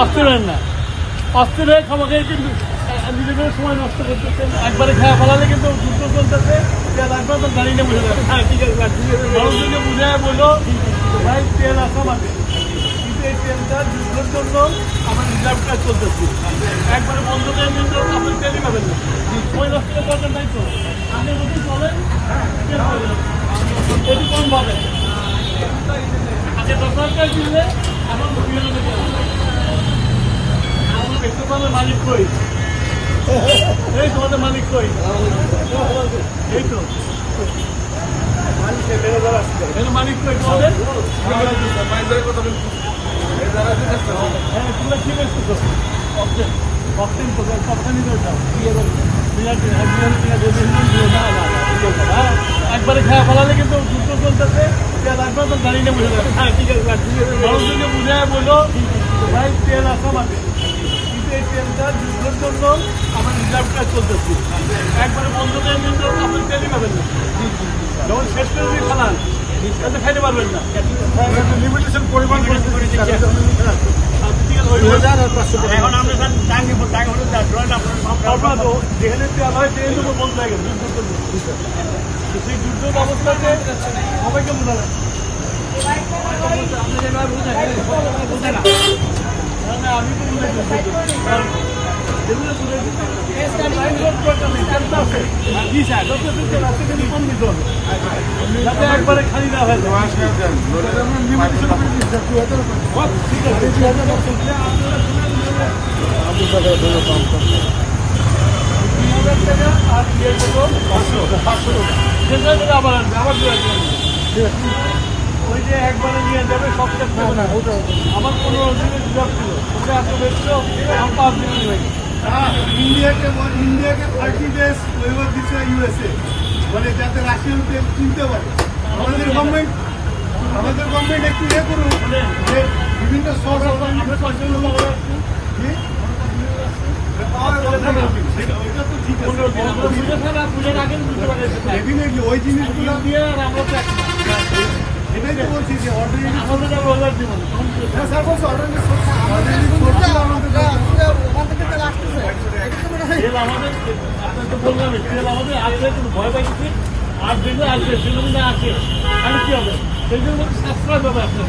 অস্থির হন না, অস্থির হয়ে খামাকে কিন্তু নিজেদের সময় নষ্ট করতেছেন। একবারে খেয়া ফেলালে কিন্তু যুদ্ধ চলতেছে, তেল একবার তো গাড়ি নিয়ে বুঝে যাবে। হ্যাঁ ঠিক আছে, মানুষজনকে বুঝে বলো ভাই তেল আসা মাঝে, কিন্তু এই তেলটা যুদ্ধের জন্য আমার রিজার্ভ কাজ চলতেছে। একবারে বন্ধ করে দিন তো আপনি তেলই পাবেন না, ওই নষ্ট করবেন তাই তো আপনি যদি চলেন এটি কম পাবেন। আগে 10,000 টাকা কিনলে এখন 2,000 টাকা দেখতে পাবেন। মালিক কই? এই তোমাদের মালিক কই? এই তো মালিক কই তোমাদের? তোমরা কি বেচতেছো? অক্টেন কোম্পানি একবারে খেয়া ফেলালে কিন্তু যুদ্ধ চলতেছে, তেল একবার তো গাড়ি নিয়ে বুঝে যাবে। হ্যাঁ ঠিক আছে, মানুষজনকে বুঝে বলো ভাই তেল আসা মাঝে, কিন্তু এই তেলটা যুদ্ধের জন্য আমার রিজার্ভ কাজ চলতেছে। একবারে বন্ধ করে দিন তো আপনি তেলই পাবেন না, যখন শেষ করে দিয়ে ফেলান তাতে খাইতে পারবেন না। লিমিটেশন পরিমাণ এখন আমরা যেখানে তেল হয় সেই জন্য বন্ধ হয়ে গেছে। সেই যুদ্ধ অবস্থাতে সবাইকে বোঝাবে আমি তো একবারে খালি না হয়ে আবার ওই যে একবারে নিয়ে যাবে সব ক্ষেত্রে আমার 15 দিনের রিজার্ভ ছিল, ওটা এত বেশি আমার 5 দিন হয়ে গেছে। ইন্ডিয়াকে 30 ডেজ ওয়েভার দিচ্ছে ইউএসএ, মানে যাতে রাশিয়ান তেল কিনতে পারে। আমাদের গভর্নমেন্ট একটু ইয়ে করুন যে বিভিন্ন সোর্স ওই জিনিসগুলো দিয়ে আর আমরা এটাই তো বলছি যে অলরেডি আমাদের অর্ডার দিব না। স্যার বলছে অলরেডি তেল আমাদের আপনার তো বললাম তেল আমাদের আসলে কিন্তু ভয় পাইছি, আর যেগুলো আসবে সেগুলো না আসে তাহলে কি হবে? সেই জন্য সাশ্রয় পাবে আপনার।